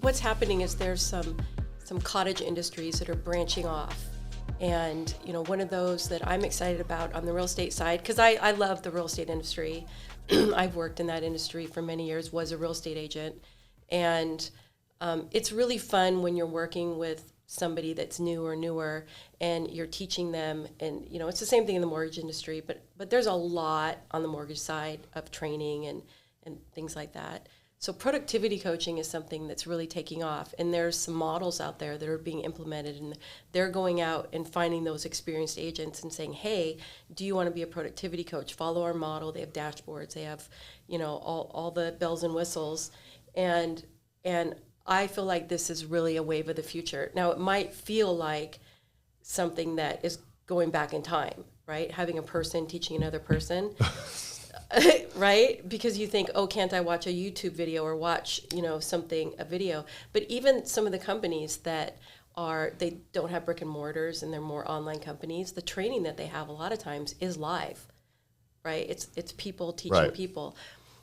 what's happening is there's some cottage industries that are branching off. And, one of those that I'm excited about on the real estate side, because I love the real estate industry. I've worked in that industry for many years, was a real estate agent. And it's really fun when you're working with somebody that's new or newer and you're teaching them. And, it's the same thing in the mortgage industry, but there's a lot on the mortgage side of training and things like that. So productivity coaching is something that's really taking off, and there's some models out there that are being implemented, and they're going out and finding those experienced agents and saying, hey, do you want to be a productivity coach? Follow our model. They have dashboards. They have, all the bells and whistles. And I feel like this is really a wave of the future. Now, it might feel like something that is going back in time, right? Having a person teaching another person. Right? Because you think, oh, can't I watch a YouTube video or watch, a video? But even some of the companies that they don't have brick and mortars and they're more online companies, the training that they have a lot of times is live, right? It's people teaching people.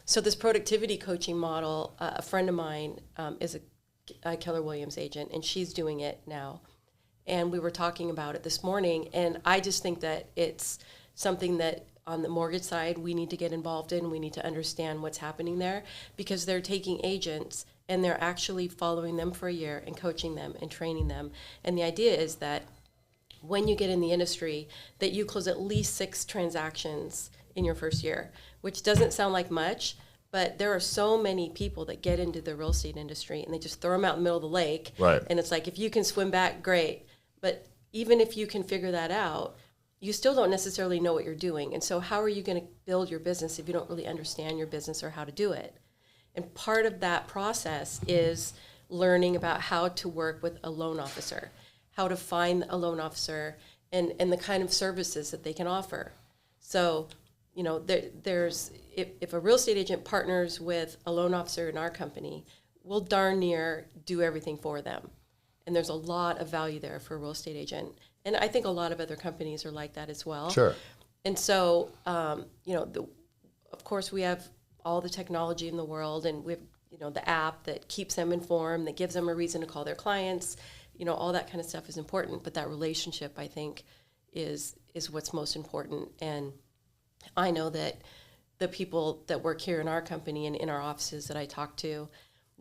So this productivity coaching model, a friend of mine is a Keller Williams agent, and she's doing it now. And we were talking about it this morning, and I just think that it's something that on the mortgage side, we need to get involved in. We need to understand what's happening there, because they're taking agents and they're actually following them for a year and coaching them and training them. And the idea is that when you get in the industry, that you close at least 6 transactions in your first year, which doesn't sound like much, but there are so many people that get into the real estate industry and they just throw them out in the middle of the lake. Right. And it's like, if you can swim back, great. But even if you can figure that out, you still don't necessarily know what you're doing. And so how are you going to build your business if you don't really understand your business or how to do it? And part of that process is learning about how to work with a loan officer, how to find a loan officer, and the kind of services that they can offer. So, there's if a real estate agent partners with a loan officer in our company, we'll darn near do everything for them. And there's a lot of value there for a real estate agent. And I think a lot of other companies are like that as well. Sure. And so, of course, we have all the technology in the world, and we have, the app that keeps them informed, that gives them a reason to call their clients. All that kind of stuff is important. But that relationship, I think, is what's most important. And I know that the people that work here in our company and in our offices that I talk to,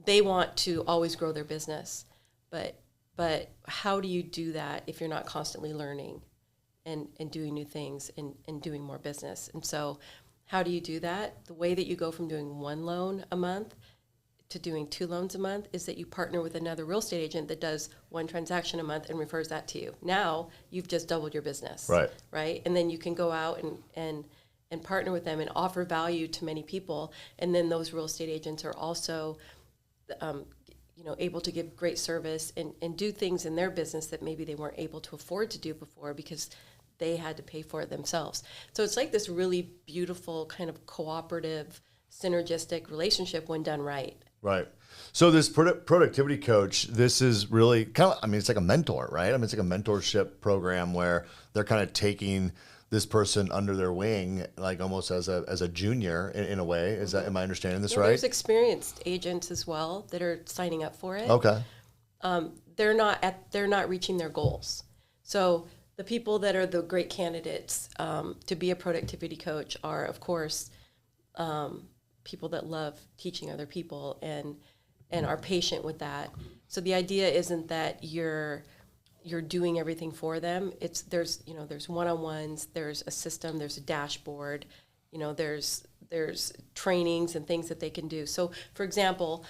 they want to always grow their business. But how do you do that if you're not constantly learning and doing new things and doing more business? And so how do you do that? The way that you go from doing 1 loan a month to doing 2 loans a month is that you partner with another real estate agent that does 1 transaction a month and refers that to you. Now you've just doubled your business. Right? And then you can go out and partner with them and offer value to many people. And then those real estate agents are also able to give great service and do things in their business that maybe they weren't able to afford to do before because they had to pay for it themselves. So it's like this really beautiful kind of cooperative, synergistic relationship when done right. Right. So this productivity coach, this is really kind of, it's like a mentor, right? It's like a mentorship program where they're kind of taking this person under their wing, like almost as a junior in a way. Is that, am I understanding this right? There's experienced agents as well that are signing up for it. Okay. They're not reaching their goals. So the people that are the great candidates to be a productivity coach are, of course, people that love teaching other people and are patient with that. So the idea isn't that you're doing everything for them. There's one-on-ones, there's a system, there's a dashboard, there's trainings and things that they can do. So for example,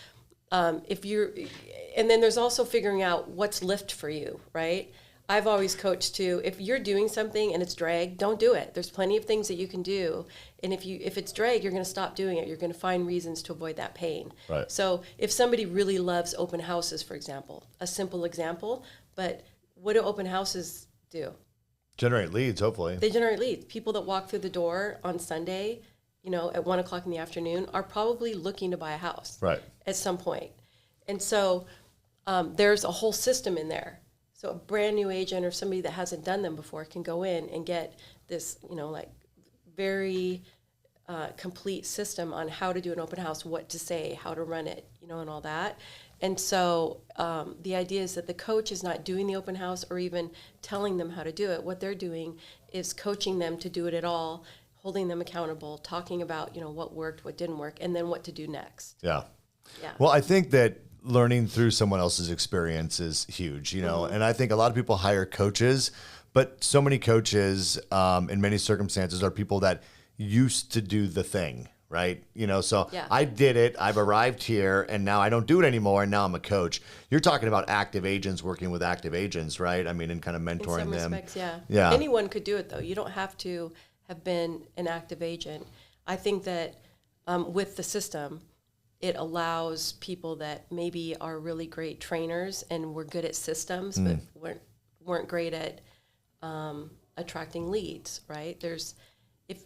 and then there's also figuring out what's lift for you, right? I've always coached too, if you're doing something and it's drag, don't do it. There's plenty of things that you can do. And if it's drag, you're going to stop doing it. You're going to find reasons to avoid that pain. Right. So if somebody really loves open houses, for example, a simple example, but what do open houses do? Generate leads, hopefully. They generate leads. People that walk through the door on Sunday, at 1 o'clock in the afternoon are probably looking to buy a house. Right. At some point. And so there's a whole system in there. So a brand new agent or somebody that hasn't done them before can go in and get this, very complete system on how to do an open house, what to say, how to run it, and all that. And so the idea is that the coach is not doing the open house or even telling them how to do it. What they're doing is coaching them to do it at all, holding them accountable, talking about, what worked, what didn't work, and then what to do next. Yeah. Yeah. Well, I think that learning through someone else's experience is huge, and I think a lot of people hire coaches, but so many coaches in many circumstances are people that used to do the thing, right? So Yeah. I did it, I've arrived here, and now I don't do it anymore, and now I'm a coach. You're talking about active agents working with active agents, right? I mean, and kind of mentoring In some them. respects, yeah. Yeah. Anyone could do it, though. You don't have to have been an active agent. I think that with the system, it allows people that maybe are really great trainers and were good at systems, but weren't great at attracting leads, right?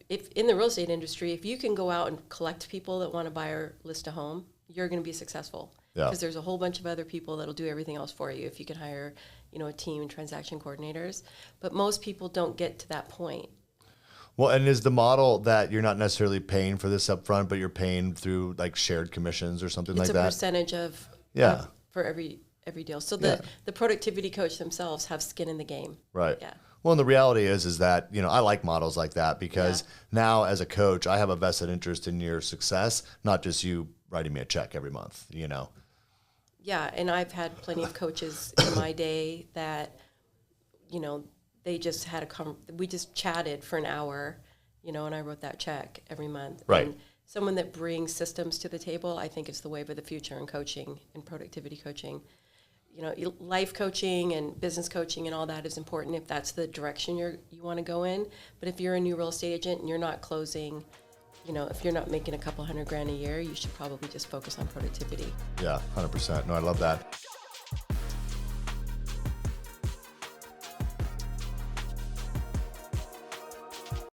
If in the real estate industry, if you can go out and collect people that want to buy or list a home, you're going to be successful. Yeah. Because there's a whole bunch of other people that'll do everything else for you if you can hire, a team and transaction coordinators. But most people don't get to that point. Well, and is the model that you're not necessarily paying for this upfront, but you're paying through like shared commissions or something like It's a that? percentage of Yeah. for every deal. So the productivity coach themselves have skin in the game. Right. Yeah. Well, and the reality is that, I like models like that because now as a coach, I have a vested interest in your success, not just you writing me a check every month, Yeah, and I've had plenty of coaches in my day that, they just had we just chatted for an hour, and I wrote that check every month. Right. And someone that brings systems to the table, I think is the wave of the future in coaching and productivity coaching. Life coaching and business coaching and all that is important if that's the direction you want to go in. But if you're a new real estate agent and you're not closing, if you're not making a couple $100,000 a year, you should probably just focus on productivity. Yeah, 100%. No, I love that.